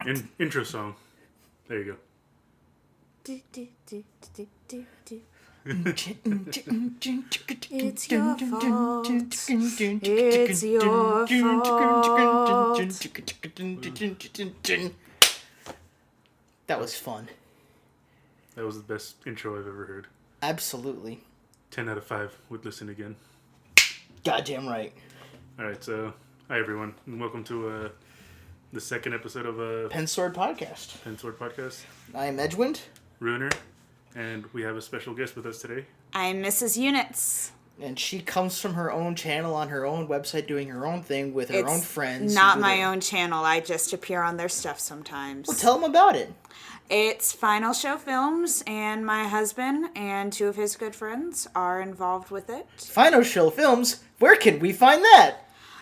Intro song. There you go. It's your fault. It's your fault. That was fun. That was the best intro I've ever heard. Absolutely. 10 out of 5 would listen again. Goddamn right. Alright, so, hi everyone, and welcome to the second episode of Pensword Podcast. Pensword Podcast. I am Edgewind. Ruiner, and we have a special guest with us today. I'm Mrs. Uknits. And she comes from her own channel on her own website doing her own thing with her own friends. Not my own channel. I just appear on their stuff sometimes. Well, tell them about it. It's Final Show Films, and my husband and 2 of his good friends are involved with it. Final Show Films? Where can we find that?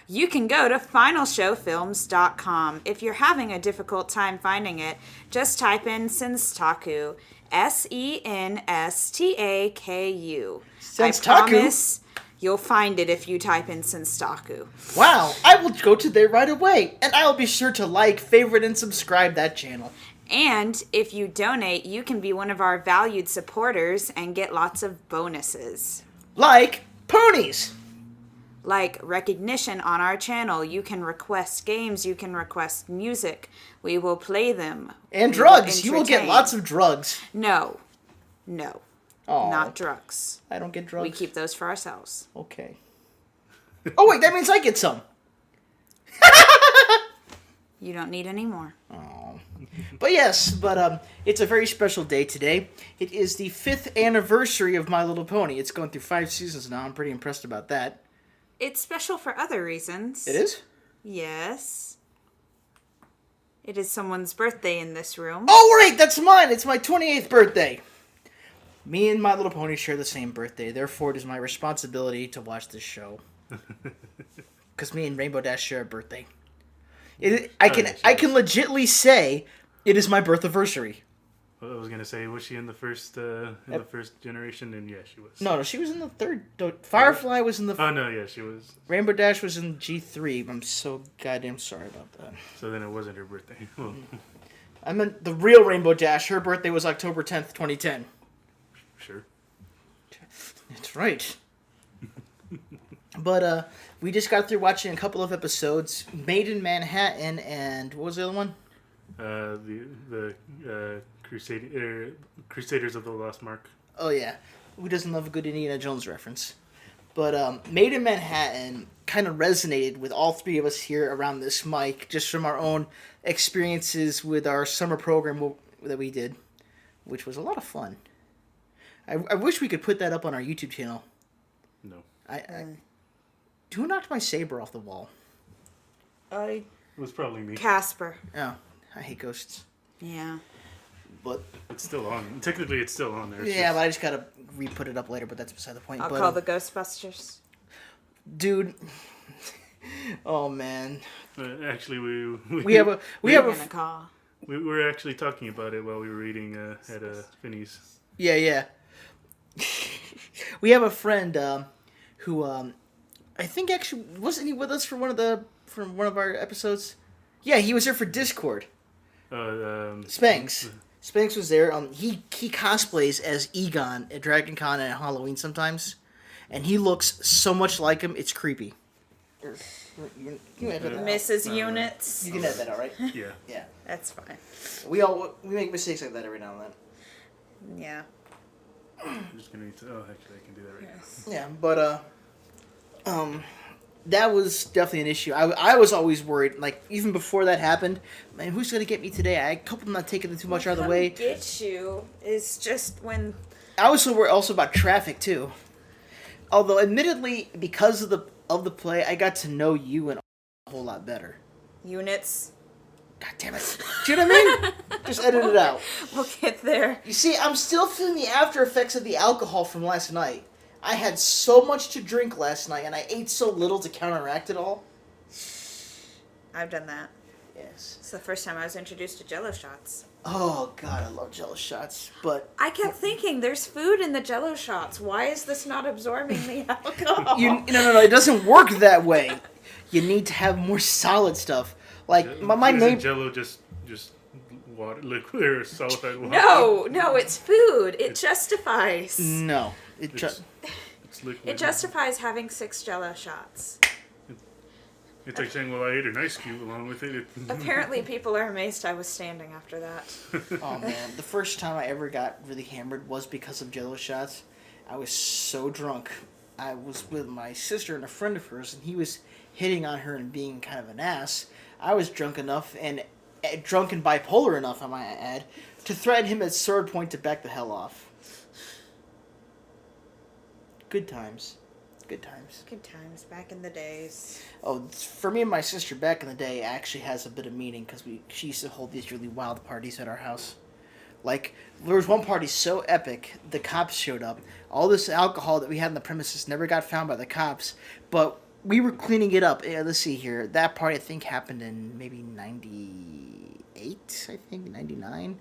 You can go to finalshowfilms.com. If you're having a difficult time finding it, just type in Senstaku. Senstaku. I promise you'll find it if you type in Senstaku. Wow, I will go to there right away, and I will be sure to like, favorite, and subscribe that channel. And if you donate, you can be one of our valued supporters and get lots of bonuses. Like ponies! Like recognition on our channel. You can request games, you can request music. We will play them. And drugs. You will get lots of drugs. No. Aww. Not drugs. I don't get drugs. We keep those for ourselves. Okay. Oh wait, that means I get some. You don't need any more. Oh. But it's a very special day today. It is the 5th anniversary of My Little Pony. It's going through 5 seasons now. I'm pretty impressed about that. It's special for other reasons. It is? Yes. It is someone's birthday in this room. Oh, right, that's mine. It's my 28th birthday. Me and My Little Pony share the same birthday. Therefore, it is my responsibility to watch this show. Because me and Rainbow Dash share a birthday. I can legitly say it is my birth-aversary. Well, I was gonna say, was she in the first the first generation? And yeah, she was. No, she was in the third. Firefly was in the. Oh no, yeah, she was. Rainbow Dash was in G3. I'm so goddamn sorry about that. So then it wasn't her birthday. Well, I meant the real Rainbow Dash. Her birthday was October 10th, 2010. Sure. That's right. But we just got through watching a couple of episodes. Made in Manhattan and what was the other one? The Crusaders of the Lost Mark. Oh yeah, who doesn't love a good Indiana Jones reference? But Made in Manhattan kind of resonated with all 3 of us here around this mic, just from our own experiences with our summer program that we did, which was a lot of fun. I wish we could put that up on our YouTube channel. No. Who knocked my saber off the wall? It was probably me. Casper. Oh, I hate ghosts. Yeah. But it's still on. Technically, it's still on there. But I just gotta re-put it up later. But that's beside the point. I'll call the Ghostbusters. Dude. Oh man. Actually, we were actually talking about it while we were eating at Finney's. Yeah. We have a friend who I think actually wasn't he with us for one of our episodes? Yeah, he was there for Discord. Spanx. Spanx was there. He cosplays as Egon at Dragon Con and at Halloween sometimes, and he looks so much like him. It's creepy. You Mrs. Uknits. You can edit that out, right? Yeah. Yeah. That's fine. We make mistakes like that every now and then. Yeah. I'm just gonna need to. Oh, actually, I can do that right now. Yeah, but that was definitely an issue. I was always worried, like, even before that happened, man, who's going to get me today? I hope I'm not taking it too much out of the way. Get you is just when... I was so worried also about traffic, too. Although, admittedly, because of the play, I got to know you a whole lot better. Uknits. God damn it. Do you know what I mean? Just edit it out. We'll get there. You see, I'm still feeling the after effects of the alcohol from last night. I had so much to drink last night, and I ate so little to counteract it all. I've done that. Yes. It's the first time I was introduced to Jell-O shots. Oh, God, I love Jell-O shots, but... I kept thinking, there's food in the Jell-O shots. Why is this not absorbing the alcohol? No, it doesn't work that way. You need to have more solid stuff. Like, my name... Jell-O just just water, liquid or solid water. No, it's food. It justifies. No. It's liquid. It justifies having 6 Jell-O shots. It's like saying, well, I ate an ice cube along with it. Apparently, people are amazed I was standing after that. Oh, man. The first time I ever got really hammered was because of Jell-O shots. I was so drunk. I was with my sister and a friend of hers, and he was hitting on her and being kind of an ass. I was drunk enough, and drunk and bipolar enough, I might add, to threaten him at sword point to back the hell off. Good times. Good times. Good times back in the days. Oh, for me and my sister back in the day actually has a bit of meaning because she used to hold these really wild parties at our house. Like, there was one party so epic, the cops showed up. All this alcohol that we had in the premises never got found by the cops, but we were cleaning it up. Yeah, let's see here. That party, I think, happened in maybe 98, I think, 99.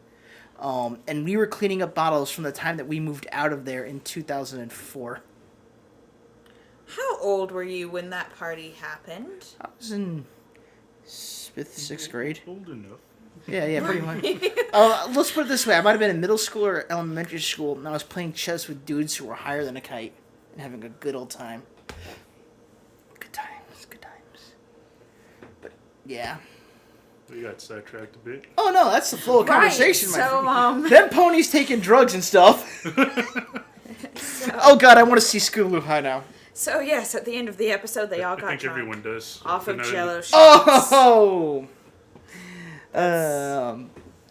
And we were cleaning up bottles from the time that we moved out of there in 2004. How old were you when that party happened? I was in 5th, 6th grade. Old enough. Yeah, pretty much. Let's put it this way. I might have been in middle school or elementary school, and I was playing chess with dudes who were higher than a kite and having a good old time. Good times. But, yeah. We got sidetracked a bit. Oh, no, that's the flow of conversation, my friend. So, Them ponies taking drugs and stuff. Oh, God, I want to see Scootaloo High now. So, yes, at the end of the episode, they all got I think drunk. everyone does. Off of Jell-O shots. Oh!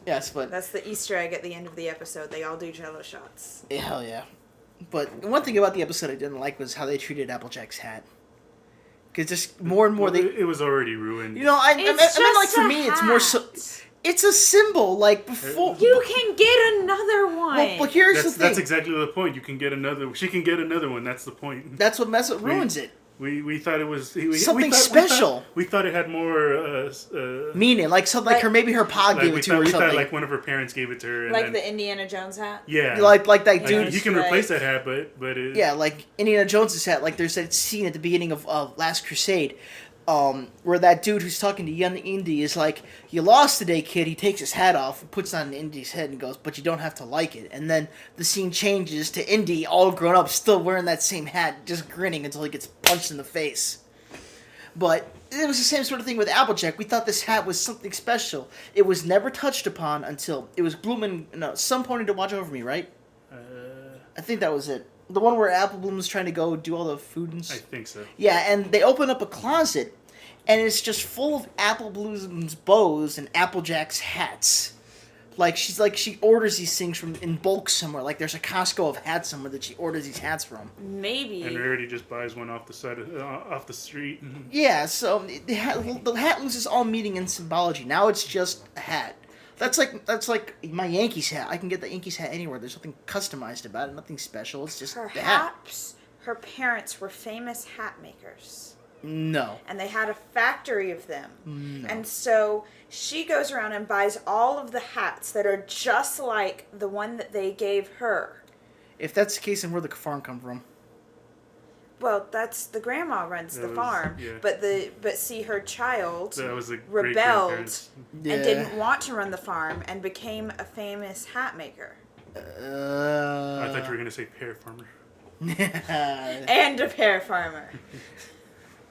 Yes, but... That's the Easter egg at the end of the episode. They all do Jell-O shots. Yeah, hell yeah. But one thing about the episode I didn't like was how they treated Applejack's hat. Because just more and more It was already ruined. You know, I mean, like, for me, hat. it's more so... It's a symbol, like, before... You can get another one! Well, here's the thing. That's exactly the point. You can get another... She can get another one. That's the point. That's what ruins it. We thought it was... Something special. We thought it had more... meaning, like, something like maybe her pa gave it to her or something. Thought, like, one of her parents gave it to her. And like then, the Indiana Jones hat? Yeah. Like that dude... You can replace that hat, but it... Yeah, like Indiana Jones' hat. Like, there's that scene at the beginning of Last Crusade... where that dude who's talking to young Indy is like, "You lost today, kid." He takes his hat off and puts it on Indy's head and goes, "But you don't have to like it." And then the scene changes to Indy, all grown up, still wearing that same hat, just grinning until he gets punched in the face. But it was the same sort of thing with Applejack. We thought this hat was something special. It was never touched upon until it was Bloom and some pony to watch over me, right? I think that was it. The one where Apple Bloom was trying to go do all the food and I think so. Yeah, and they open up a closet, and it's just full of Apple Bloom's bows and Applejack's hats. She orders these things from in bulk somewhere. Like there's a Costco of hats somewhere that she orders these hats from. Maybe. And Rarity just buys one off the side of off the street. Yeah, so the hat loses all meaning and symbology. Now it's just a hat. That's like my Yankees hat. I can get the Yankees hat anywhere. There's nothing customized about it. Nothing special. It's just the hat. Perhaps her parents were famous hat makers. No. And they had a factory of them. No. And so she goes around and buys all of the hats that are just like the one that they gave her. If that's the case, then where'd the farm come from? Well, that's the grandma runs the farm, yeah. but see, her child That was the rebelled and Yeah. didn't want to run the farm and became a famous hat maker I thought you were gonna say pear farmer. and a pear farmer.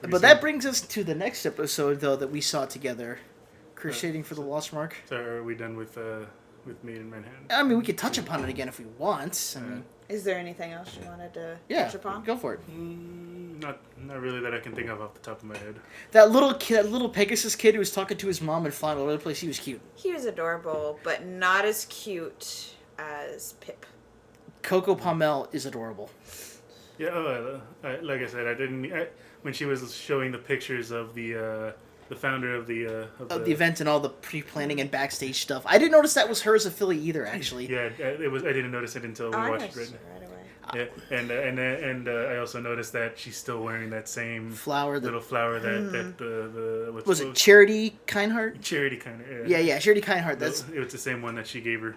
But that brings us to the next episode, though, that we saw together, Crusading for the Lost Mark. So are we done with Made in Manhattan? I mean, we could touch upon it again if we want. I mean, Is there anything else you wanted to touch upon? go for it. Not really that I can think of off the top of my head. That little kid, that little Pegasus kid who was talking to his mom and flying all over the place, he was cute. He was adorable, but not as cute as Pip. Coco Pommel is adorable. Yeah, like I said, when she was showing the pictures of the founder of the event and all the pre-planning and backstage stuff. I didn't notice that was her as a Philly either, actually. Yeah, it was. I didn't notice it until we watched it. Right away. Yeah, and I also noticed that she's still wearing that same little flower that the what's was it Charity Kindheart? Charity Kindheart. Yeah, Charity Kindheart. It was the same one that she gave her.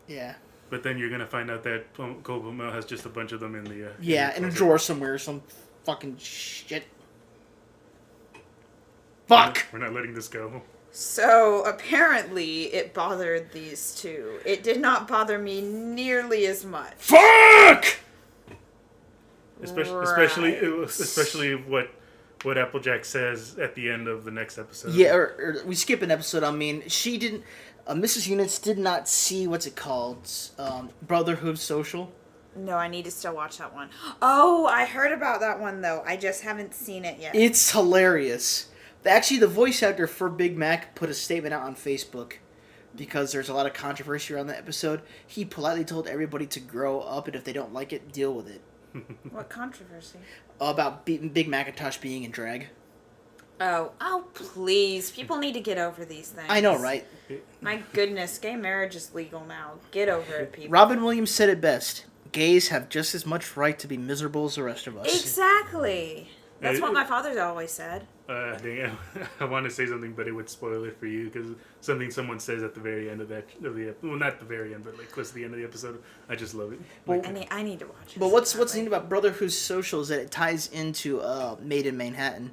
Yeah. But then you're gonna find out that Coco Mel has just a bunch of them in the in a drawer somewhere, some fucking shit. Fuck! We're not letting this go. So, apparently, it bothered these two. It did not bother me nearly as much. Fuck! Especially what Applejack says at the end of the next episode. Yeah, or we skip an episode. I mean, she didn't... Mrs. Units did not see, what's it called? Brotherhood Social. No, I need to still watch that one. Oh, I heard about that one, though. I just haven't seen it yet. It's hilarious. Actually, the voice actor for Big Mac put a statement out on Facebook because there's a lot of controversy around the episode. He politely told everybody to grow up, and if they don't like it, deal with it. What controversy? About Big Macintosh being in drag. Oh, please. People need to get over these things. I know, right? My goodness, gay marriage is legal now. Get over it, people. Robin Williams said it best. Gays have just as much right to be miserable as the rest of us. Exactly. That's what my father's always said. Dang, I want to say something, but it would spoil it for you because someone says at the very end of well, not the very end, but like close to the end of the episode. I just love it. Well, I need to watch it. But what's neat about Brotherhood Social is that it ties into Made in Manhattan.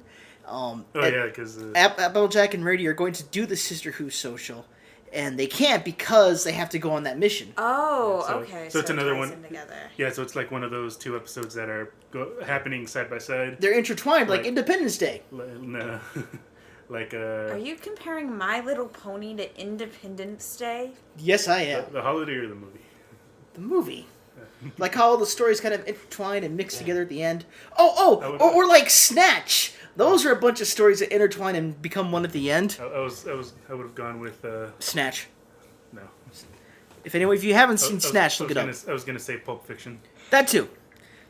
Because Applejack and Rady are going to do the Sisterhood Social, and they can't because they have to go on that mission. Oh, okay. So it's another ties one. them together. Yeah, so it's like one of those two episodes that are happening side by side. They're intertwined, like Independence Day. No. Are you comparing My Little Pony to Independence Day? Yes, I am. The holiday or the movie? The movie. Like how all the stories kind of intertwine and mix together at the end. Or like Snatch. Those are a bunch of stories that intertwine and become one at the end. I would have gone with Snatch. No. If you haven't seen Snatch, look it up. I was gonna say Pulp Fiction. That too.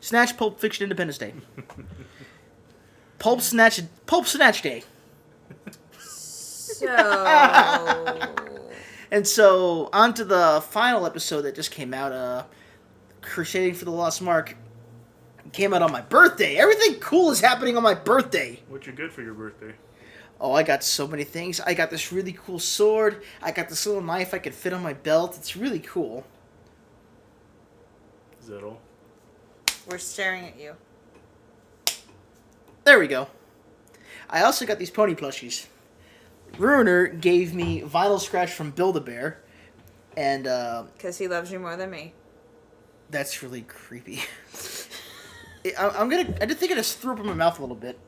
Snatch, Pulp Fiction, Independence Day. Pulp Snatch Day. So... And so, on to the final episode that just came out, Crusading for the Lost Mark. Came out on my birthday. Everything cool is happening on my birthday. What you get for your birthday? Oh, I got so many things. I got this really cool sword. I got this little knife I could fit on my belt. It's really cool. Is that all? We're staring at you. There we go. I also got these pony plushies. Ruiner gave me Vinyl Scratch from Build-A-Bear. And, Because he loves you more than me. That's really creepy. I just think I just threw up in my mouth a little bit.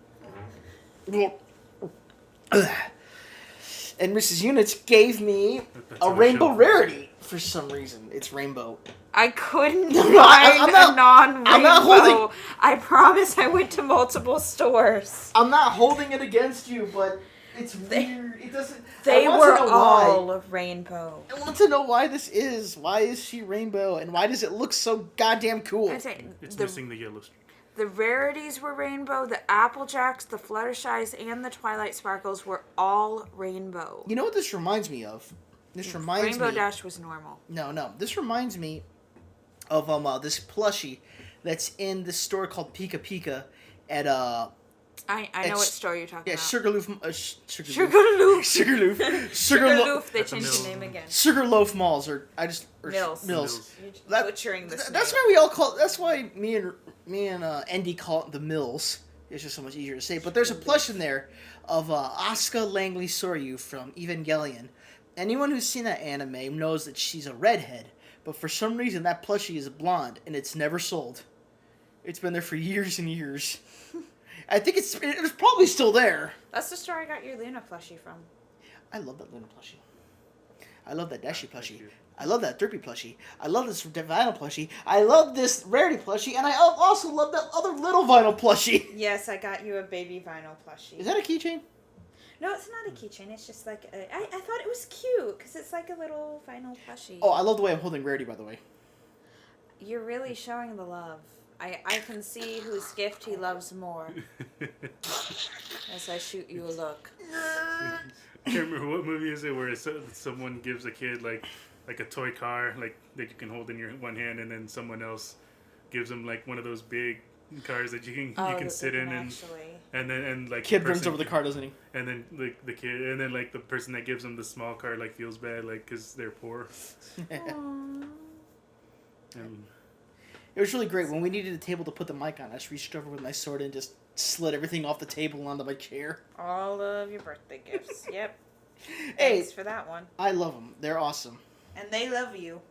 And Mrs. Units gave me a rainbow rarity for some reason. It's rainbow. I couldn't find a non-rainbow. I'm not holding... I promise I went to multiple stores. I'm not holding it against you, but it's weird. It doesn't... They were all rainbow. I want to know why this is. Why is she rainbow? And why does it look so goddamn cool? It's missing the yellow streak. The rarities were rainbow. The Applejacks, the Fluttershies, and the Twilight Sparkles were all rainbow. You know what this reminds me of? Rainbow Dash was normal. No. This reminds me of this plushie that's in this store called Pika Pika at I know what store you're talking about. Sugarloaf. Sugarloaf. Sugarloaf. They changed the name again. Sugarloaf Malls Mills. That, butchering this. That's why we all call. That's why me and Andy call it the Mills. It's just so much easier to say. But there's a plush in there of Asuka Langley Soryu from Evangelion. Anyone who's seen that anime knows that she's a redhead. But for some reason, that plushie is blonde, and it's never sold. It's been there for years and years. I think it's probably still there. That's the store I got your Luna plushie from. I love that Luna plushie. I love that Dashi plushie. I love that Derpy plushie. I love this vinyl plushie. I love this Rarity plushie. And I also love that other little vinyl plushie. Yes, I got you a baby vinyl plushie. Is that a keychain? No, it's not a keychain. It's just like I thought it was cute because it's like a little vinyl plushie. Oh, I love the way I'm holding Rarity, by the way. You're really showing the love. I can see whose gift he loves more as I shoot you a look. I can't remember what movie is it where someone gives a kid like a toy car like that you can hold in your one hand, and then someone else gives them like one of those big cars that you can sit in, and then like kid brings over the car, doesn't he? And then like the kid, and then like the person that gives them the small car like feels bad like because they're poor. And it was really great. When we needed a table to put the mic on, I just reached over with my sword and just slid everything off the table onto my chair. All of your birthday gifts. Yep. Hey, Thanks for that one. I love them. They're awesome. And they love you.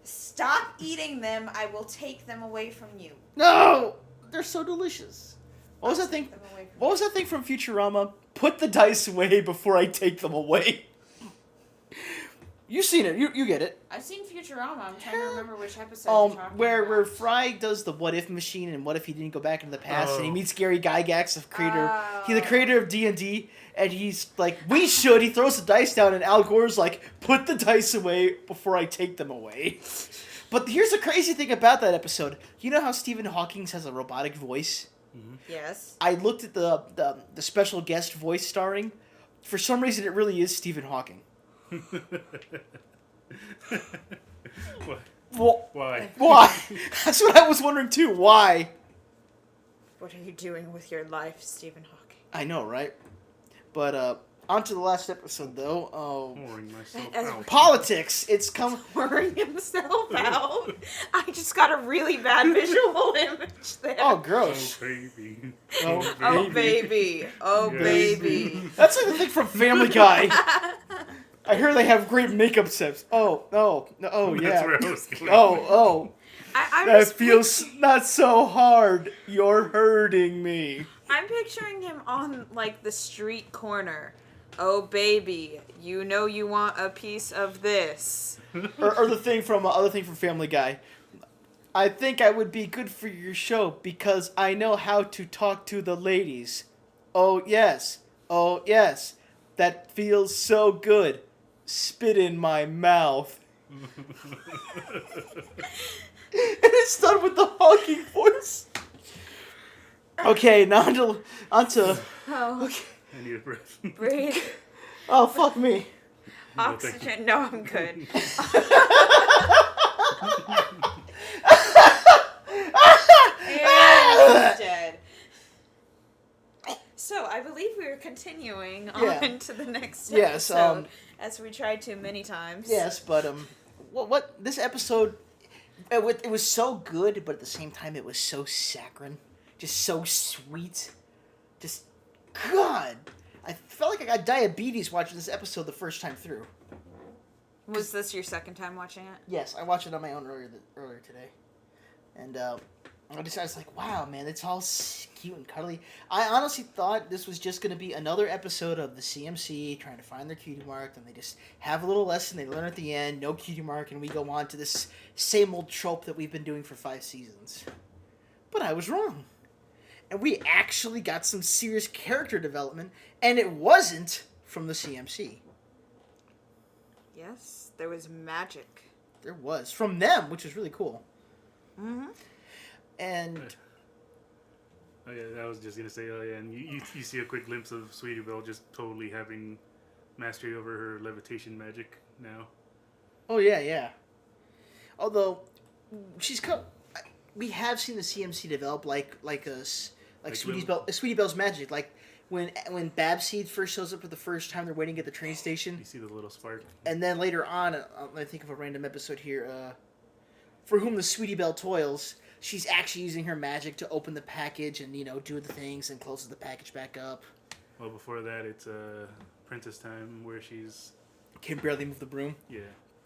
Stop eating them. I will take them away from you. No! They're so delicious. What was I'll that thing? take them away from What was that thing from Futurama? Put the dice away before I take them away. You've seen it. You get it. I've seen Futurama. I'm trying to remember which episode you're talking where about. Fry does the what if machine and what if he didn't go back into the past and he Oh. meets Gary Gygax, the creator. Oh. He's the creator of D&D, and he's like, we should. He throws the dice down, and Al Gore's like, put the dice away before I take them away. But here's the crazy thing about that episode. You know how Stephen Hawking has a robotic voice? Yes. I looked at the special guest voice starring. For some reason, it really is Stephen Hawking. What? Well, Why? why? That's what I was wondering too. Why? What are you doing with your life, Stephen Hawking? I know, right? But on to the last episode, though. Pouring myself As- out. Politics. It's come. Pouring himself out. I just got a really bad visual image there. Oh, Oh, gross. baby. Oh, Oh, baby. Oh, Yes. baby. That's like the thing from Family Guy. I hear they have great makeup sets. Oh, no. Oh, yeah. That's where I was going. Oh. I'm That just feels not so hard. You're hurting me. I'm picturing him on, like, the street corner. Oh, baby, you know you want a piece of this. Or the thing from other thing from Family Guy. I think I would be good for your show because I know how to talk to the ladies. Oh yes. Oh yes. That feels so good. Spit in my mouth. And it's done with the honking voice. Okay, now onto Oh, I need a breath. breathe. oh fuck me. No, thank you. Oxygen. No, I'm good. And he's dead. So, I believe we are continuing Yeah. on to the next Yes, episode, as we tried to many times. Yes, but what this episode it was so good, but at the same time it was so saccharine, just so sweet, just God. I felt like I got diabetes watching this episode the first time through. Was this your second time watching it? Yes, I watched it on my own earlier today, and I was like, wow, man, it's all cute and cuddly. I honestly thought this was just going to be another episode of the CMC trying to find their cutie mark, and they just have a little lesson they learn at the end, no cutie mark, and we go on to this same old trope that we've been doing for 5 seasons. But I was wrong. And we actually got some serious character development, and it wasn't from the CMC. Yes, there was magic. There was. From them, which was really cool. Mm-hmm. And Oh yeah, I was just gonna say, oh yeah, and you see a quick glimpse of Sweetie Belle just totally having mastery over her levitation magic now. oh yeah. Although we have seen the CMC develop like Sweetie Belle's magic. Like when Babseed first shows up for the first time, they're waiting at the train station, You see the little spark. and then later on, I think of a random episode here. For whom the Sweetie Belle toils, she's actually using her magic to open the package and do the things and closes the package back up. Well, before that, it's Princess time where she's Can barely move the broom. yeah.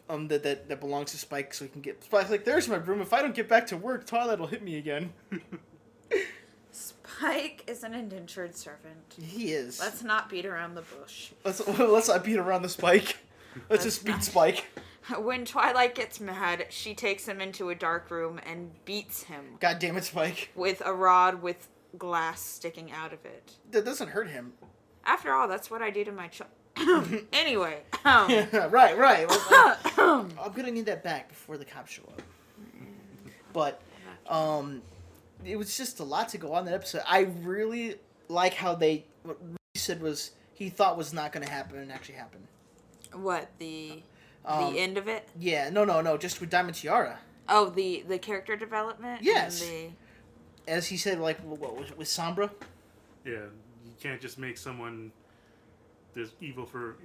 That belongs to Spike, so he can get Spike's like, there's my broom. If I don't get back to work, Twilight will hit me again. Spike is an indentured servant. He is. Let's not beat around the bush. Let's not beat around the Spike. Let's just beat not- Spike. When Twilight gets mad, she takes him into a dark room and beats him God damn it, Spike. with a rod with glass sticking out of it. That doesn't hurt him. After all, that's what I do to my child. Anyway, right. Well, I'm gonna need that back before the cops show up. But, it was just a lot to go on that episode. I really like how what Rudy said was he thought was not gonna happen and actually happened. what, the end of it? Yeah, no, just with Diamond Tiara. Oh, the character development? Yes. And As he said, like, what was with Sombra? Yeah, you can't just make someone there's evil for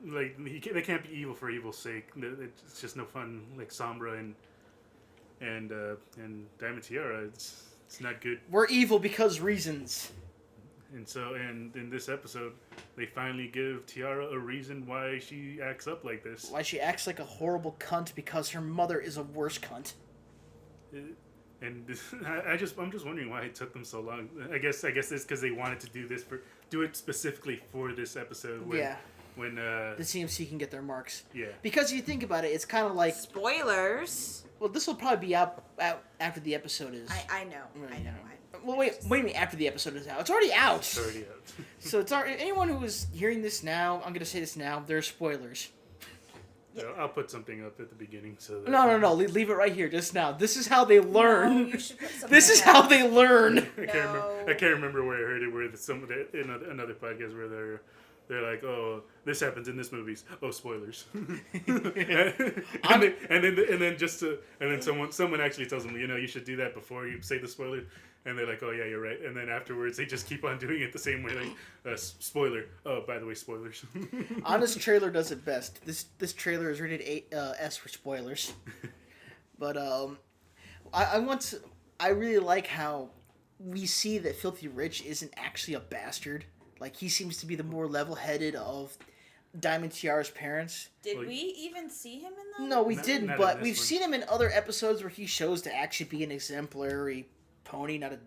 like they can't be evil for evil's sake. It's just no fun. Like Sombra and Diamond Tiara, it's not good. We're evil because reasons. And so, and in this episode, they finally give Tiara a reason why she acts up like this. Why she acts like a horrible cunt because her mother is a worse cunt. And I'm just wondering why it took them so long. I guess it's because they wanted to do it specifically for this episode. When the CMC can get their marks. Yeah. Because you think about it, it's kind of like spoilers. Well, this will probably be out after the episode is. I know. Right. I know. Well, wait a minute. After the episode is out, it's already out. It's already out. So it's already, anyone who is hearing this now, I'm gonna say this now. There's spoilers. Yeah. I'll put something up at the beginning so that No. Leave it right here, just now. This is how they learn. No, you should put something This is how they learn. I can't remember where I heard it. Where in another podcast where they're like, oh, this happens in this movie. Oh, spoilers. and then someone actually tells them, you should do that before you say the spoiler. And they're like, oh yeah, you're right. And then afterwards, they just keep on doing it the same way. Like, spoiler. Oh, by the way, spoilers. Honest Trailer does it best. This trailer is rated S for spoilers. But I really like how we see that Filthy Rich isn't actually a bastard. Like, he seems to be the more level-headed of Diamond Tiara's parents. Did we even see him in that? No, we didn't, not but we've seen him in other episodes where he shows to actually be an exemplary pony, not a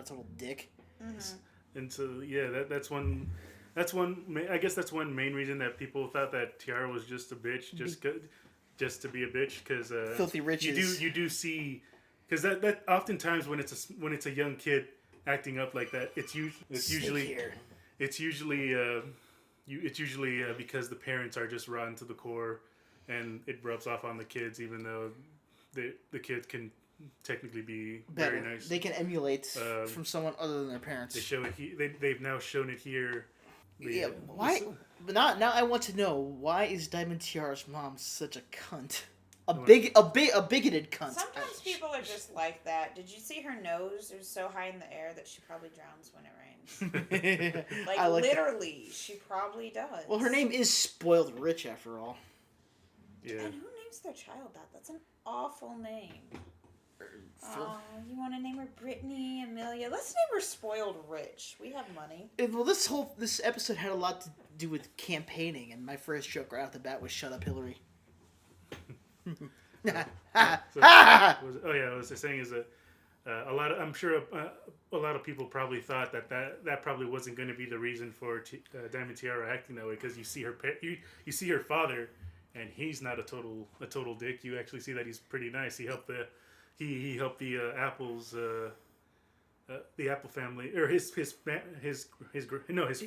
total dick. Mm-hmm. And so, yeah, that's one. I guess that's one main reason that people thought that Tiara was just a bitch, just to be a bitch, because Filthy Rich you do see, because that oftentimes when it's a young kid acting up like that, it's usually because the parents are just rotten to the core, and it rubs off on the kids, even though the kids can technically be better. Very nice. They can emulate from someone other than their parents. They show it. They've now shown it here. Why? But now I want to know, why is Diamond Tiara's mom such a cunt? A bigoted cunt. Sometimes people are just like that. Did you see her nose? It was so high in the air that she probably drowns when it rains. like literally, she probably does. Well, her name is Spoiled Rich, after all. Yeah. And who names their child that? That's an awful name. Oh, you want to name her Brittany, Amelia? Let's name her Spoiled Rich. We have money. Well, this episode had a lot to do with campaigning, and my first joke right off the bat was "Shut up, Hillary." What I was saying is that I'm sure a lot of people probably thought that probably wasn't going to be the reason for Diamond Tiara acting that way, because you see her father, and he's not a total dick. You actually see that he's pretty nice. He helped the Apples, the Apple family, or his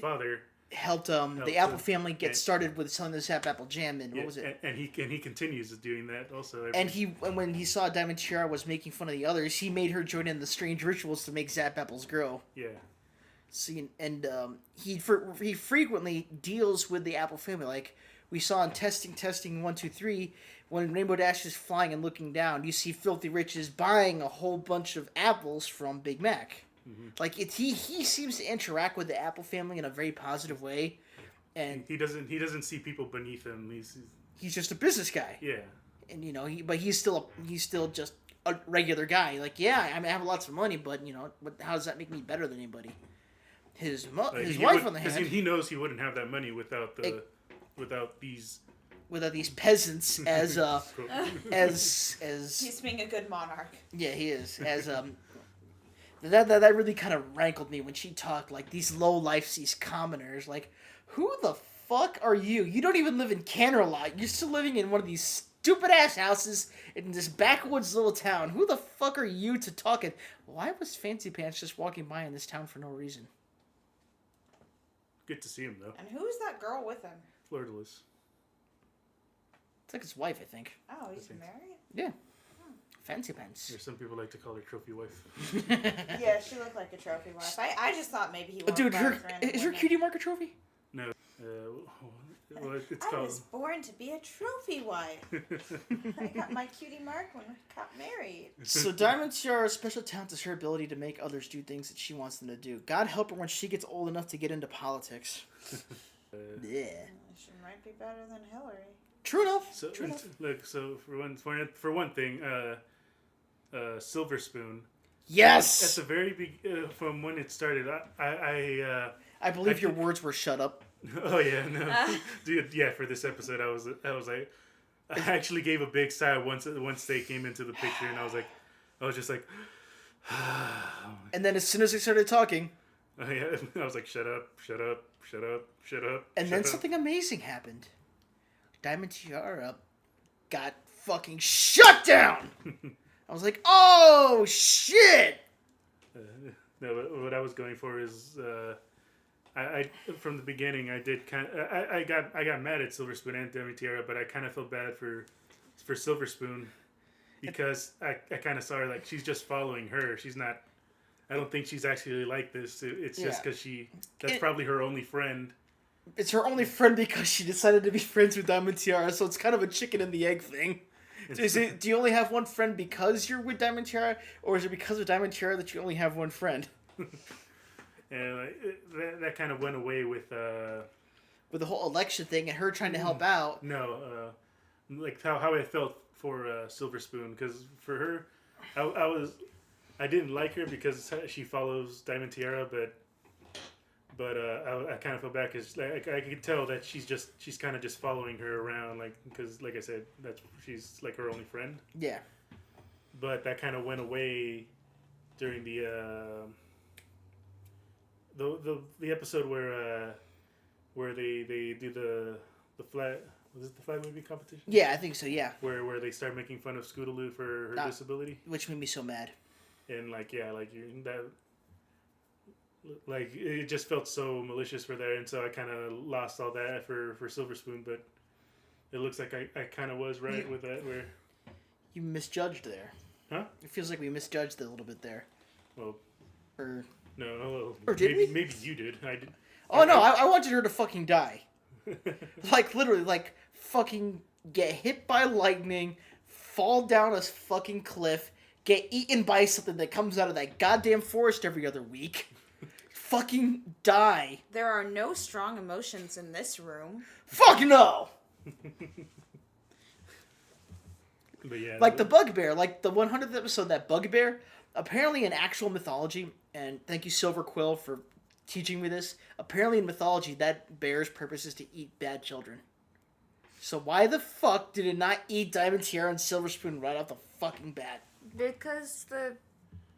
father helped the Apple family get started with selling this apple jam, and what was it? And he continues doing that also. And when he saw Diamond Tiara was making fun of the others, he made her join in the strange rituals to make Zap apples grow. Yeah. See, and he frequently deals with the Apple family, like we saw in testing 1, 2, 3. When Rainbow Dash is flying and looking down, you see Filthy Rich is buying a whole bunch of apples from Big Mac. Mm-hmm. Like he seems to interact with the Apple family in a very positive way, and he doesn't see people beneath him. He's just a business guy. Yeah, and he's still just a regular guy. Like, yeah, I have lots of money, but how does that make me better than anybody? His wife, on the hand, he knows he wouldn't have that money without these peasants as he's being a good monarch. Yeah, he is. As that really kind of rankled me when she talked like these low life, these commoners. Like, who the fuck are you? You don't even live in Canterlot. You're still living in one of these stupid ass houses in this backwoods little town. Who the fuck are you to talk it? Why was Fancy Pants just walking by in this town for no reason? Good to see him though. And who is that girl with him? Flirtless. It's like his wife, I think. Oh, he's married? Yeah. Fancy Pants. Some people like to call her trophy wife. Yeah, she looked like a trophy wife. I just thought maybe he wanted Dude, is her cutie mark a trophy? No. It's I called... was born to be a trophy wife. I got my cutie mark when we got married. So Diamond Tiara's special talent is her ability to make others do things that she wants them to do. God help her when she gets old enough to get into politics. Yeah. She might be better than Hillary. True enough. True enough. Look, so for one thing, Silver Spoon. Yes! At the very from when it started, I believe your words were shut up. Oh yeah, no, dude, yeah. For this episode, I was like, I actually gave a big sigh once they came into the picture, and I was just like, and then as soon as they started talking, I was like, shut up, shut up, shut up, shut up. And then something amazing happened. Diamond Tiara got fucking shut down. I was like, oh shit. No, what I was going for is. I from the beginning I did I got mad at Silver Spoon and Diamond Tiara, but I kind of felt bad for Silver Spoon because I kind of saw her like she's just following her. She's not. I don't think she's actually like this. It's just because that's probably her only friend. It's her only friend because she decided to be friends with Diamond Tiara, so it's kind of a chicken and the egg thing. Do you only have one friend because you're with Diamond Tiara, or is it because of Diamond Tiara that you only have one friend? And that kind of went away with the whole election thing and her trying to help out. No, like how I felt for Silver Spoon, because for her, I didn't like her because she follows Diamond Tiara, but I kind of felt bad because like, I could tell that she's kind of just following her around, like because like I said, she's like her only friend. Yeah. But that kind of went away during the episode where they do the flat. Was it the flat movie competition? Yeah, I think so. Yeah. Where they start making fun of Scootaloo for her disability, which made me so mad. And it just felt so malicious for there, and so I kind of lost all that for Silver Spoon. But it looks like I kind of was right with that. Where you misjudged there. Huh? It feels like we misjudged it a little bit there. Well. Or. No. Or did we? Maybe you did. I did. Oh no! I wanted her to fucking die. Like literally, like fucking get hit by lightning, fall down a fucking cliff, get eaten by something that comes out of that goddamn forest every other week. Fucking die. There are no strong emotions in this room. Fuck no! But yeah, like the bugbear, like the 100th episode, that bugbear, apparently in actual mythology, and thank you Silver Quill for teaching me this, apparently in mythology that bear's purpose is to eat bad children. So why the fuck did it not eat Diamond Tiara and Silver Spoon right off the fucking bat? Because the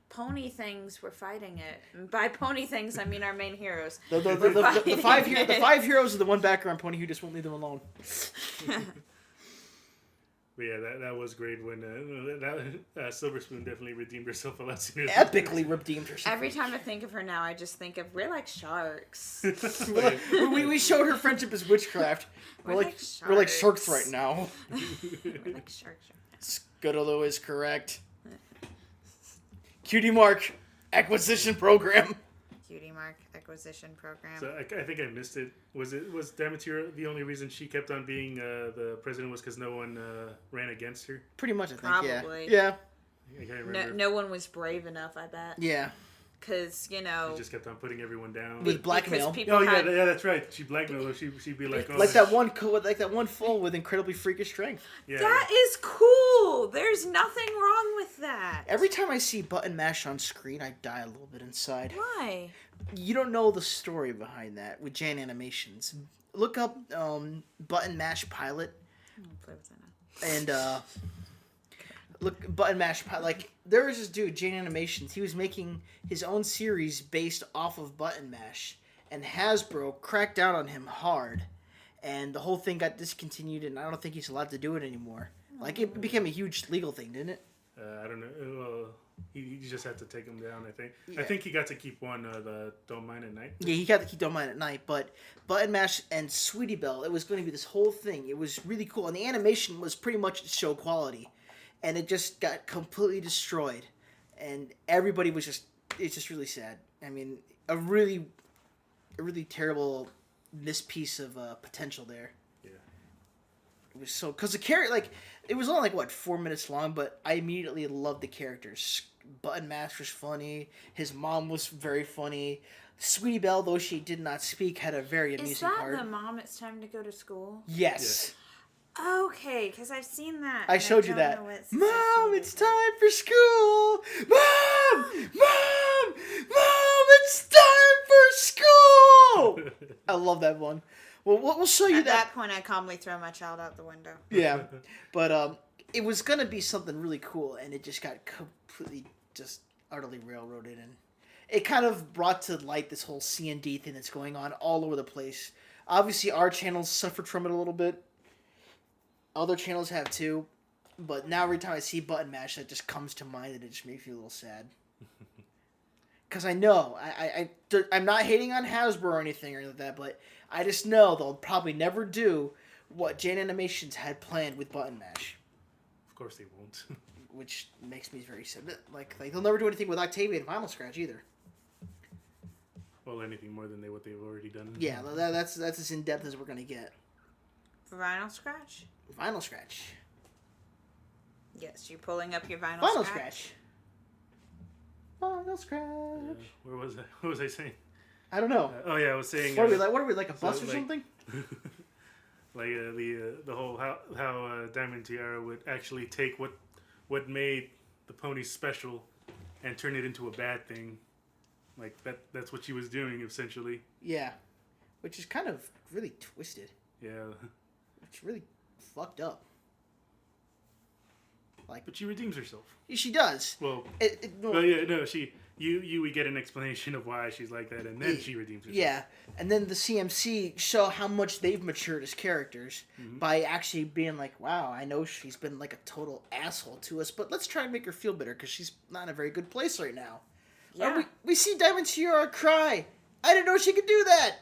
pony things were fighting it. And by pony things, I mean our main heroes. The five heroes are the one background pony who just won't leave them alone. But yeah, that was great when Silver Spoon definitely redeemed herself a lot sooner. Epically redeemed herself. Every time I think of her now, I just think of we're like sharks. we showed her friendship as witchcraft. We're like sharks right now. We're like sharks. Scutalo is correct. Cutie Mark acquisition program. Cutie Mark acquisition program. So I think I missed it. Was Diamond Tiara the only reason she kept on being the president was because no one ran against her? Pretty much, I think. Probably. Yeah. I can't remember. No one was brave enough, I bet. Yeah. Because, she just kept on putting everyone down. With blackmail. Yeah, that's right. She blackmailed her. She'd be like, like that one fool with incredibly freakish strength. Yeah. That is cool. There's nothing wrong with that. Every time I see Button Mash on screen, I die a little bit inside. Why? You don't know the story behind that with Jan Animations. Look up Button Mash Pilot. I'm gonna play with that now. And look, Button Mash Pilot. Like, there was this dude, Jan Animations. He was making his own series based off of Button Mash. And Hasbro cracked down on him hard. And the whole thing got discontinued, and I don't think he's allowed to do it anymore. Like, it became a huge legal thing, didn't it? I don't know. Well, he just had to take him down, I think. Yeah. I think he got to keep one, the Don't Mind at Night. Yeah, he got to keep Don't Mind at Night, but Button Mash and Sweetie Belle, it was going to be this whole thing. It was really cool, and the animation was pretty much show quality, and it just got completely destroyed, and everybody was it's just really sad. I mean, a really terrible missed piece of potential there. Yeah. It was so, because the character, like, it was only 4 minutes long, but I immediately loved the characters. Button Mash was funny. His mom was very funny. Sweetie Belle, though she did not speak, had a very amusing part. Is that the mom? It's time to go to school. Yes. Okay, because I've seen that. I and showed you don't that. know what's Mom, it's associated time for school. Mom, it's time for school. I love that one. Well, we'll show you At that point, I calmly throw my child out the window. Yeah, but it was gonna be something really cool, and it just got completely, just utterly railroaded, and it kind of brought to light this whole C&D thing that's going on all over the place. Obviously, our channels suffered from it a little bit. Other channels have too, but now every time I see Button Mash, that just comes to mind, and it just makes me a little sad. Because I know, I'm not hating on Hasbro or anything or that, but I just know they'll probably never do what Jane Animations had planned with Button Mash. Of course they won't. Which makes me very sad. Like they'll never do anything with Octavia and Vinyl Scratch either. Well, anything more than what they've already done. Yeah, that's as in depth as we're gonna get. Vinyl Scratch? Vinyl Scratch. Yes, you're pulling up your Vinyl Vinyl Scratch. Vinyl Scratch. Where was I? What was I saying? I don't know. I was saying. What are we like a bus or like, something? Like the whole how Diamond Tiara would actually take what made the pony special and turn it into a bad thing. Like that's what she was doing essentially. Yeah, which is kind of really twisted. Yeah. It's really fucked up. Like, but she redeems herself. She does. Well, we get an explanation of why she's like that, and then she redeems herself. Yeah, and then the CMC show how much they've matured as characters by actually being like, wow, I know she's been like a total asshole to us, but let's try and make her feel better because she's not in a very good place right now. Yeah. We see Diamond Tiara cry. I didn't know she could do that.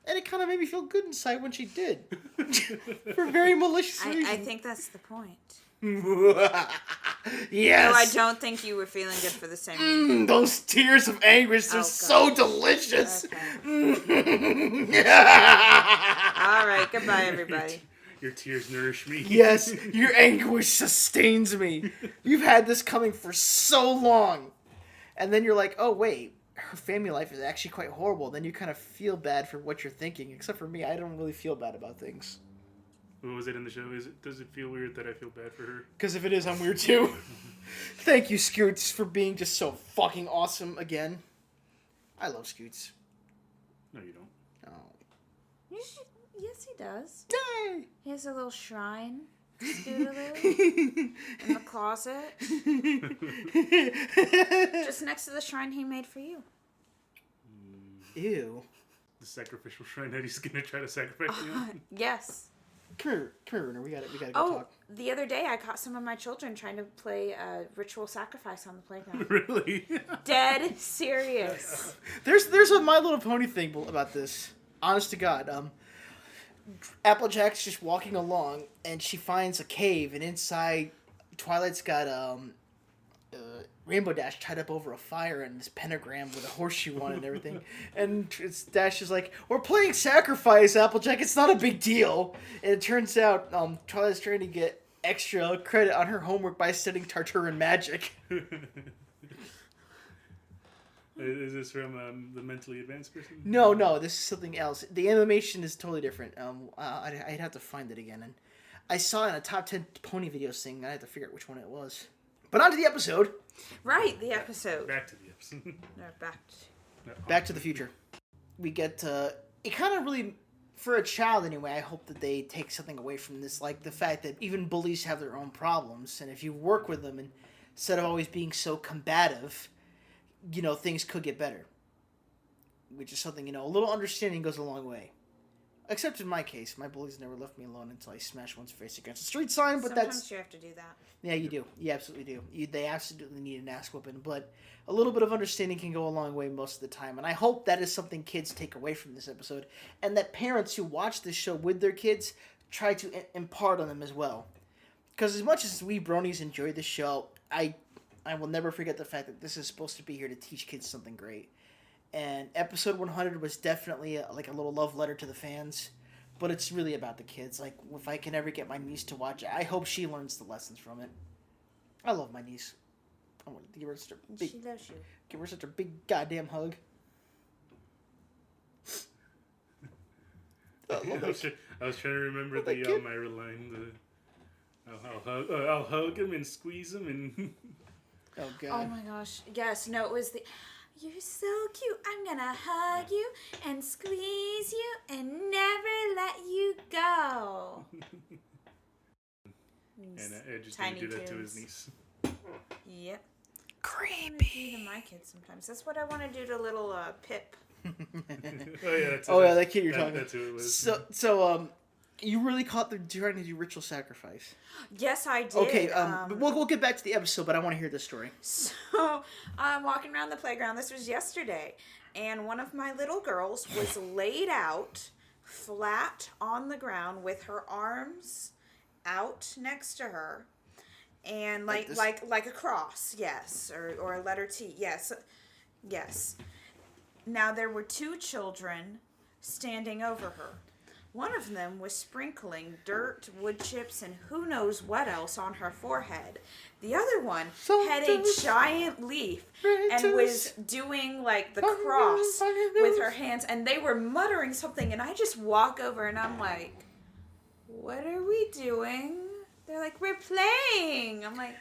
And it kind of made me feel good inside when she did. For very malicious reasons. I think that's the point. Yes. No, I don't think you were feeling good for the same reason. Those tears of anguish, they're so delicious. Okay. All right, goodbye, everybody. Your tears nourish me. Yes, your anguish sustains me. You've had this coming for so long. And then you're like, oh, wait, her family life is actually quite horrible. Then you kind of feel bad for what you're thinking. Except for me, I don't really feel bad about things. What was it in the show? Does it feel weird that I feel bad for her? Because if it is, I'm weird too. Thank you, Scoots, for being just so fucking awesome again. I love Scoots. No, you don't. Oh. Yes, he does. Yay! He has a little shrine, Scootaloo, in the closet. Just next to the shrine he made for you. Ew. The sacrificial shrine that he's gonna try to sacrifice me on? Yes. Come here, Runer. We gotta go talk. The other day I caught some of my children trying to play ritual sacrifice on the playground. Really? Dead serious. There's a My Little Pony thing about this. Honest to God. Applejack's just walking along, and she finds a cave, and inside, Twilight's got Rainbow Dash tied up over a fire and this pentagram with a horseshoe on it and everything. And Dash is like, we're playing sacrifice, Applejack. It's not a big deal. And it turns out Twilight's trying to get extra credit on her homework by studying Tartaran magic. Is this from the mentally advanced person? No, this is something else. The animation is totally different. I'd have to find it again. And I saw it in a top 10 pony videos thing. I had to figure out which one it was. But on to the episode. Right, the episode. Back to the episode. No, Back to the future. We get it kind of really, for a child anyway, I hope that they take something away from this, like the fact that even bullies have their own problems, and if you work with them, and instead of always being so combative, things could get better. Which is something, a little understanding goes a long way. Except in my case, my bullies never left me alone until I smashed one's face against a street sign, but Sometimes you have to do that. Yeah, you do. You absolutely do. They absolutely need an ass whooping, but a little bit of understanding can go a long way most of the time, and I hope that is something kids take away from this episode, and that parents who watch this show with their kids try to impart on them as well. Because as much as we bronies enjoy this show, I will never forget the fact that this is supposed to be here to teach kids something great. And episode 100 was definitely a little love letter to the fans. But it's really about the kids. Like, if I can ever get my niece to watch it, I hope she learns the lessons from it. I love my niece. I want to give her such a big... She loves you. Give her such a big goddamn hug. I was trying to remember the Myra line. I'll hug him and squeeze him and. Oh God. Oh my gosh. Yes. No. It was the. You're so cute. I'm gonna hug you and squeeze you and never let you go. And Edge is Tiny gonna do that to tunes. his niece. Yep. Creepy. To my kids sometimes. That's what I want to do to little Pip. That kid you're talking about. That's who it was. So, you really caught the trying to do ritual sacrifice. Yes, I did. Okay, we'll get back to the episode, but I want to hear this story. So, I'm walking around the playground. This was yesterday. And one of my little girls was laid out flat on the ground with her arms out next to her. And like a cross, yes. Or a letter T, yes. Yes. Now, there were 2 children standing over her. One of them was sprinkling dirt, wood chips, and who knows what else on her forehead. The other one had a giant leaf and was doing like the cross with her hands. And they were muttering something. And I just walk over and I'm like, what are we doing? They're like, we're playing. I'm like,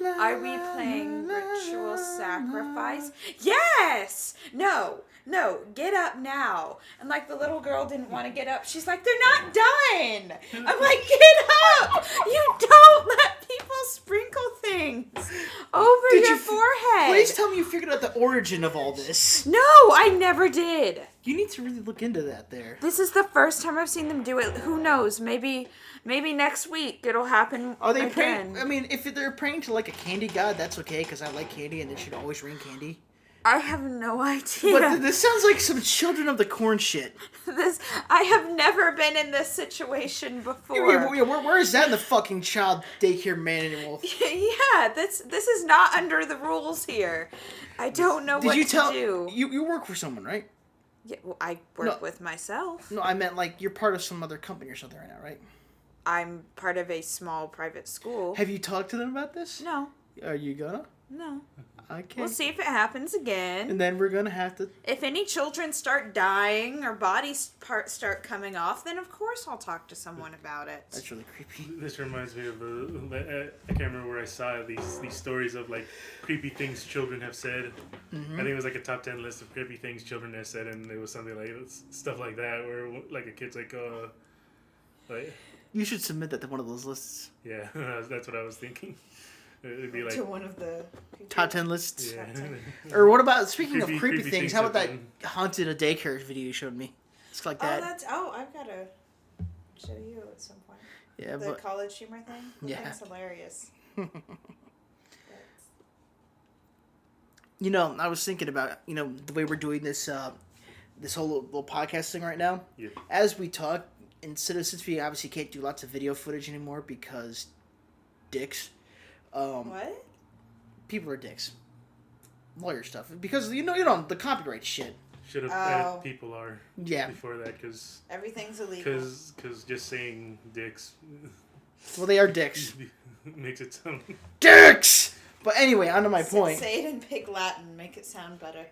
are we playing ritual sacrifice? Yes! No, get up now. And like the little girl didn't want to get up. She's like, they're not done. I'm like, get up! You don't let people sprinkle things over your forehead. Please tell me you figured out the origin of all this. No, I never did. You need to really look into that there. This is the first time I've seen them do it. Who knows? Maybe next week it'll happen. Are they again. praying? I mean, if they're praying to like a candy god, that's okay because I like candy and it should always rain candy. I have no idea. But this sounds like some Children of the Corn shit. I have never been in this situation before. Where is that in the fucking child daycare manual? Yeah, this is not under the rules here. I don't know what to do. You work for someone, right? Yeah, well, I work with myself. No, I meant like you're part of some other company or something right now, right? I'm part of a small private school. Have you talked to them about this? No. Are you gonna? No. Okay. We'll see if it happens again. And then we're gonna have to... If any children start dying or body parts start coming off, then of course I'll talk to someone about it. That's really creepy. This reminds me of I can't remember where I saw these stories of like creepy things children have said. Mm-hmm. I think it was like a top 10 list of creepy things children have said, and it was something like stuff like that, where like a kid's like, like. You should submit that to one of those lists. Yeah, that's what I was thinking. It'd be like to one of the top 10 lists. Yeah. Or what about speaking of creepy things? How about that been... haunted a daycare video you showed me? It's like that. I've got to show you at some point. Yeah, the college humor thing. Yeah, that's hilarious. You know, I was thinking about the way we're doing this this whole little podcast thing right now. Yeah. As we talk, since we obviously can't do lots of video footage anymore because dicks. What? People are dicks. Lawyer stuff. Because, the copyright shit. Should have added people are before that, because... Everything's illegal. Because just saying dicks... Well, they are dicks. Makes it sound... Dicks! But anyway, on to my point. Say it in pig Latin. Make it sound better.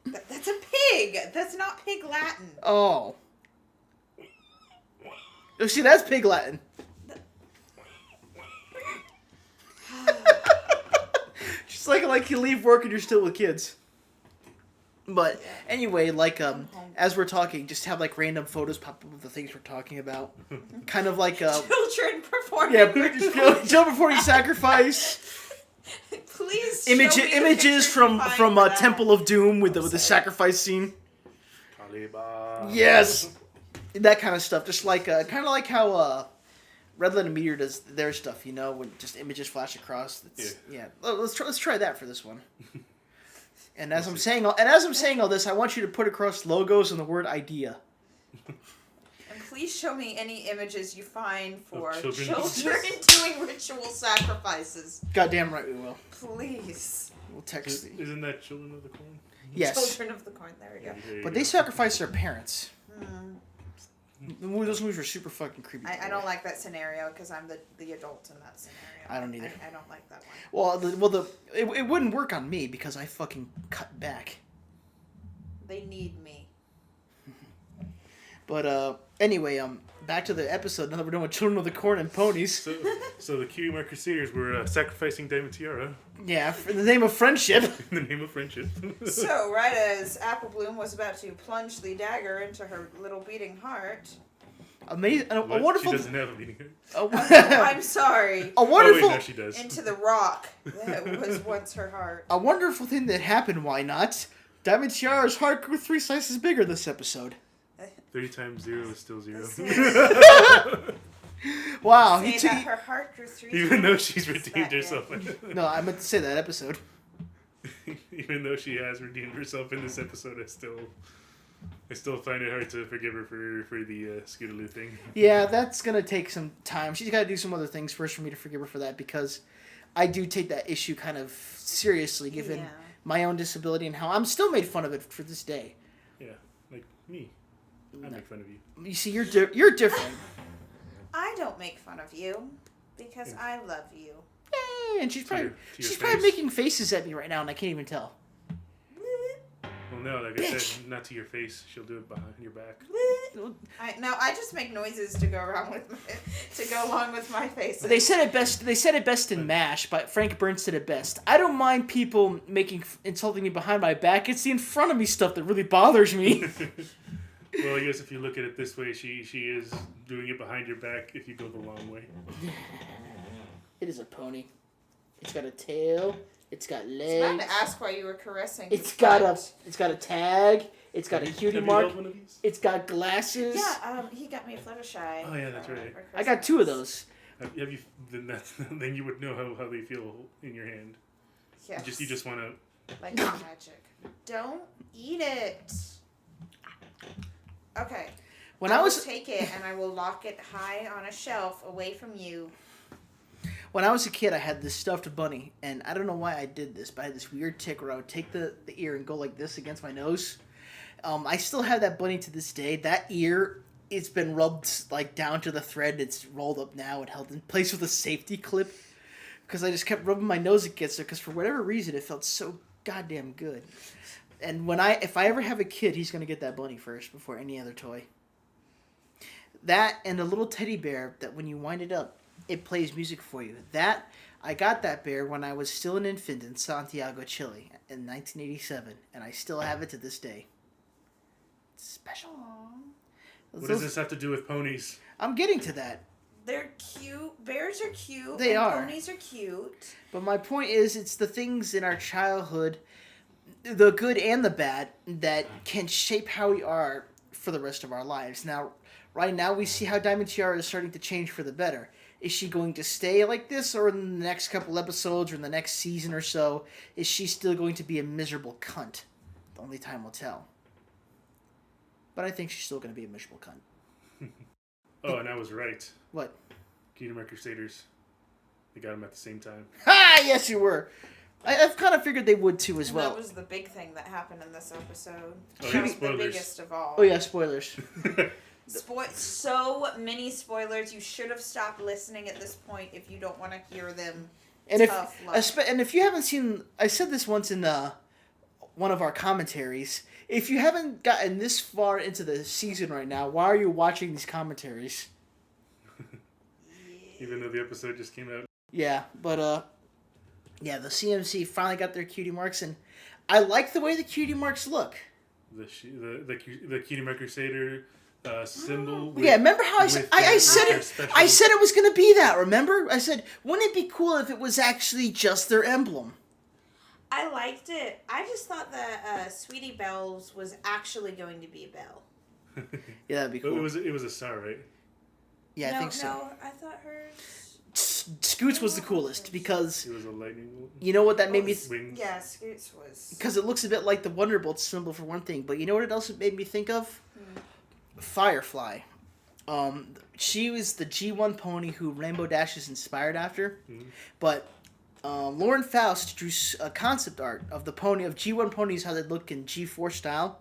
That's a pig! That's not pig Latin. Oh. See, that's pig Latin. Just like you leave work and you're still with kids. But anyway, as we're talking, just have like random photos pop up of the things we're talking about. Kind of like children performing. Yeah, children performing sacrifice. Please. Images from Temple of Doom with the sacrifice scene. Kaliba. Yes, that kind of stuff. Just like kind of like how Red Letter Meteor does their stuff. When just images flash across. Yeah. Let's try that for this one. And as I'm saying all this, I want you to put across logos and the word idea. And please show me any images you find for children doing ritual sacrifices. Goddamn right we will. Please. We'll text. Isn't that Children of the Corn? Yes. Children of the Corn. There we go. But they sacrifice their parents. Those movies were super fucking creepy. I don't like that scenario because I'm the adult in that scenario. I don't either. I don't like that one. Well, it wouldn't work on me because I fucking cut back. They need me. But anyway, back to the episode. Now that we're done with Children of the Corn and Ponies. So the Cutie Mark Crusaders were sacrificing Diamond Tiara. Yeah, in the name of friendship. In the name of friendship. So, right as Apple Bloom was about to plunge the dagger into her little beating heart. Amazing. A wonderful. She doesn't have a beating heart. I'm sorry. A wonderful. Oh, wait, no, she does. Into the rock that was once her heart. A wonderful thing that happened. Why not? Diamond Tiara's heart grew 3 sizes bigger this episode. 30 times 0 is still 0. Wow. Say that her heart grew 3 Even though she's redeemed herself. No, I meant to say that episode. Even though she has redeemed herself in this episode, I still find it hard to forgive her for the Scootaloo thing. Yeah, that's going to take some time. She's got to do some other things first for me to forgive her for that, because I do take that issue kind of seriously, given my own disability and how I'm still made fun of it for this day. Yeah, like me. I make fun of you. You see, you're different. I don't make fun of you because I love you. Yay! And she's probably your probably face. making faces at me right now, and I can't even tell. Well, no, like I said, not to your face. She'll do it behind your back. I just make noises to go along with my face. They said it best. They said it best in MASH, but Frank Burns said it best. I don't mind people insulting me behind my back. It's the in front of me stuff that really bothers me. Well, I guess if you look at it this way, she is doing it behind your back if you go the long way. It is a pony. It's got a tail. It's got legs. I was about to ask why you were caressing. It's got a tag. It's got a cutie mark. One of these? It's got glasses. Yeah, he got me a Fluttershy. Oh yeah, that's right. I got 2 of those. Have you? Then you would know how they feel in your hand. Yes. You just want to. Like magic. Don't eat it. Okay. I will take it and I will lock it high on a shelf away from you. When I was a kid, I had this stuffed bunny, and I don't know why I did this, but I had this weird tick where I would take the ear and go like this against my nose. I still have that bunny to this day. That ear, it's been rubbed like down to the thread. It's rolled up now and held in place with a safety clip, because I just kept rubbing my nose against it, because for whatever reason, it felt so goddamn good. And if I ever have a kid, he's going to get that bunny first before any other toy. That and a little teddy bear that when you wind it up, it plays music for you. I got that bear when I was still an infant in Santiago, Chile in 1987, and I still have it to this day. It's special. Aww. What does this have to do with ponies? I'm getting to that. They're cute. Bears are cute. They are. Ponies are cute. But my point is, it's the things in our childhood, the good and the bad, that can shape how we are for the rest of our lives. Now, right now, we see how Diamond Tiara is starting to change for the better. Is she going to stay like this, or in the next couple episodes, or in the next season or so, is she still going to be a miserable cunt? Only time will tell. But I think she's still going to be a miserable cunt. Oh, and I was right. What? Cutie Mark Crusaders. They got them at the same time. Ha! Yes, you were. I've kind of figured they would too as well. That was the big thing that happened in this episode. Oh, That was spoilers. the biggest of all. Oh yeah, spoilers. So many spoilers. You should have stopped listening at this point if you don't want to hear them. And If you haven't seen, I said this once in one of our commentaries. If you haven't gotten this far into the season right now, why are you watching these commentaries? Even though the episode just came out. Yeah, but yeah, the CMC finally got their cutie marks, and I like the way the cutie marks look. The Cutie Mark Crusader symbol. Yeah, remember how I said it was going to be that, remember? I said, wouldn't it be cool if it was actually just their emblem? I liked it. I just thought that Sweetie Belle's was actually going to be a bell. Yeah, that'd be cool. But it was a star, right? Yeah, I think so. No, I thought hers... Scoots was the coolest because It was a lightning bolt. you know what that made me... Wings. Yeah, Scoots was... Because it looks a bit like the Wonderbolt symbol for one thing, but you know what else it made me think of? Firefly. She was the G1 pony who Rainbow Dash is inspired after, but Lauren Faust drew a concept art of the pony, of G1 ponies, how they look in G4 style,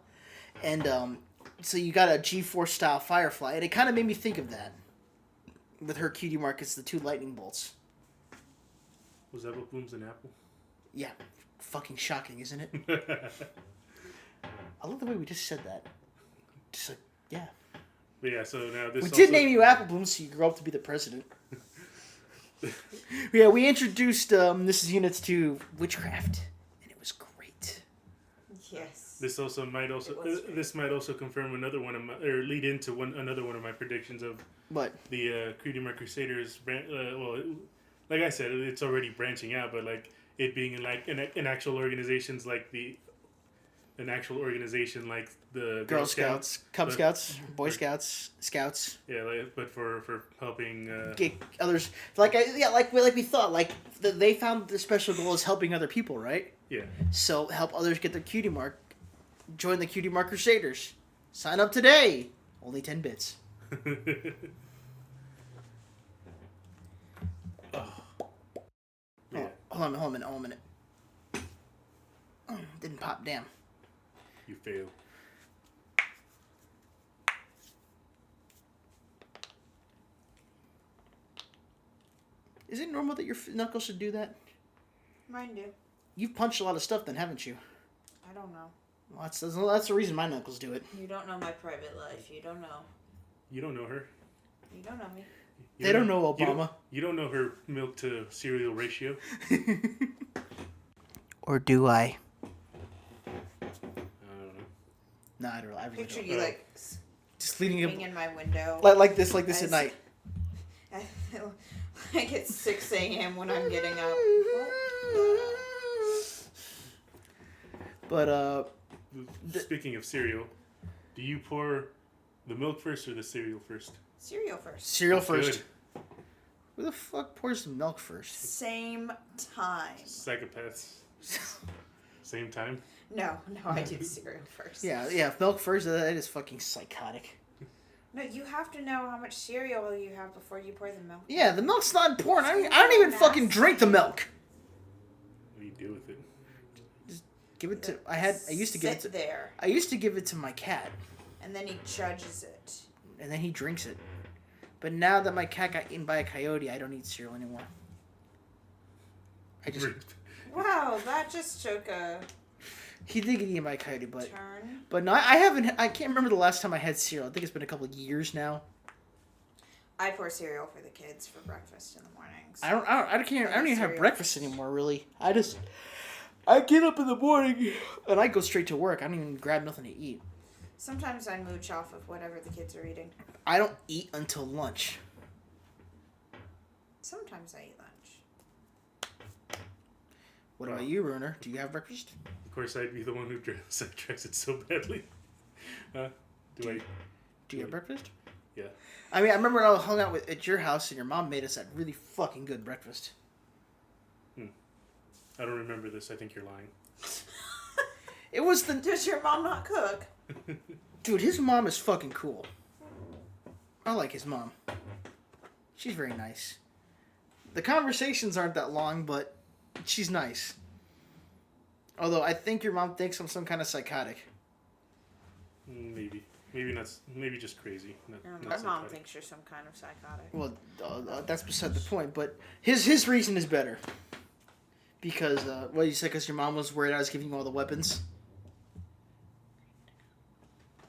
and so you got a G4 style Firefly, and it kind of made me think of that. With her cutie mark, it's the 2 lightning bolts. Was that what blooms an apple? Yeah. Fucking shocking, isn't it? I love the way we just said that. Just like, yeah. But yeah, so now this. We did name you Apple Bloom, so you grow up to be the president. Yeah, we introduced Mrs. Units to witchcraft, and it was great. Yes. This might also confirm another one of my, or lead into another one of my predictions of What? The Cutie Mark Crusaders. Like I said, it's already branching out, but like it being like an actual organizations like an actual organization like the Girl Scouts, Cub Scouts, Boy Scouts, Scouts. Yeah, but for helping get others, like we thought, like they found the special goal is helping other people, right? Yeah. So help others get their cutie mark. Join the Cutie Mark Crusaders. Sign up today. Only 10 bits. Yeah. Hold on a minute. Didn't pop. Damn. You fail. Is it normal that your knuckles should do that? Mine do. You've punched a lot of stuff then, haven't you? I don't know. Well, that's the reason my knuckles do it. You don't know my private life. You don't know. You don't know her. You don't know me. They don't know Obama. You don't know her milk to cereal ratio. Or do I? I don't know. No, I really Picture don't. you like Just leaning in my window. like this at night. Like it's 6 a.m. when I'm getting up. But speaking of cereal, do you pour the milk first or the cereal first? Cereal first. Cereal first. Good. Who the fuck pours the milk first? Same time. Psychopaths. Same time? No, I do cereal first. Yeah, milk first, that is fucking psychotic. No, you have to know how much cereal you have before you pour the milk. Yeah, the milk's not important. I don't even fucking drink the milk. What do you do with it? Just give it to I used to give it to there. I used to give it to my cat. And then he judges it. And then he drinks it. But now that my cat got eaten by a coyote, I don't eat cereal anymore. I just Wow, that just took a He did get eaten by a coyote, but turn. But no, I can't remember the last time I had cereal. I think it's been a couple of years now. I pour cereal for the kids for breakfast in the mornings. I don't even have breakfast anymore, really. I get up in the morning and I go straight to work. I don't even grab nothing to eat. Sometimes I mooch off of whatever the kids are eating. I don't eat until lunch. Sometimes I eat lunch. What about you, Runer? Do you have breakfast? Of course, I'd be the one who sidetracks it so badly. Do you have breakfast? Yeah. I mean, I remember when I hung out at your house and your mom made us that really fucking good breakfast. I don't remember this. I think you're lying. It was the... Does your mom not cook? Dude, his mom is fucking cool. I like his mom. She's very nice. The conversations aren't that long, but she's nice. Although I think your mom thinks I'm some kind of psychotic. Maybe. Maybe not. Maybe just crazy. My mom thinks you're some kind of psychotic. Well, that's beside the point. But his reason is better. Because, what you said, because your mom was worried I was giving you all the weapons.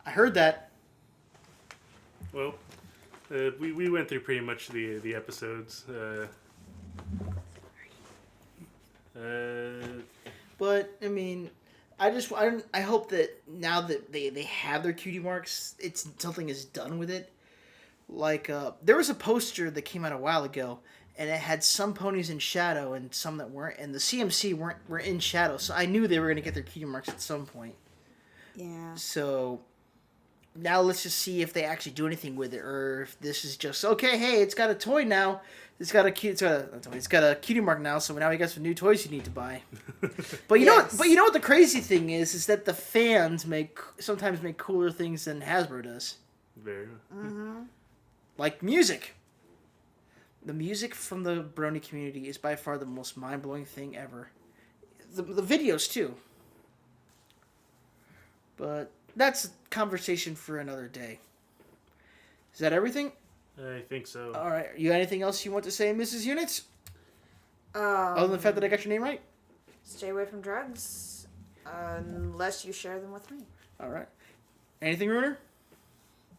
I heard that. Well, we went through pretty much the episodes. But I mean, I hope that now that they have their cutie marks, something is done with it. Like there was a poster that came out a while ago, and it had some ponies in shadow and some that weren't, and the CMC were in shadow, so I knew they were going to get their cutie marks at some point. Yeah. So now let's just see if they actually do anything with it, or if this is just okay. Hey, it's got a toy now. It's got a cutie mark now. So now we got some new toys you need to buy. But you know what the crazy thing is that the fans sometimes make cooler things than Hasbro does. Very. Mm-hmm. Like music. The music from the Brony community is by far the most mind-blowing thing ever. The videos, too. But that's a conversation for another day. Is that everything? I think so. All right. You got anything else you want to say, Mrs. Units? Other than the fact that I got your name right? Stay away from drugs unless you share them with me. All right. Anything, Runer?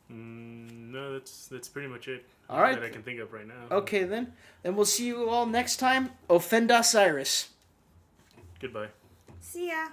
No, that's pretty much it. All right. That I can think of right now. Okay, then. And we'll see you all next time. Offend Osiris. Goodbye. See ya.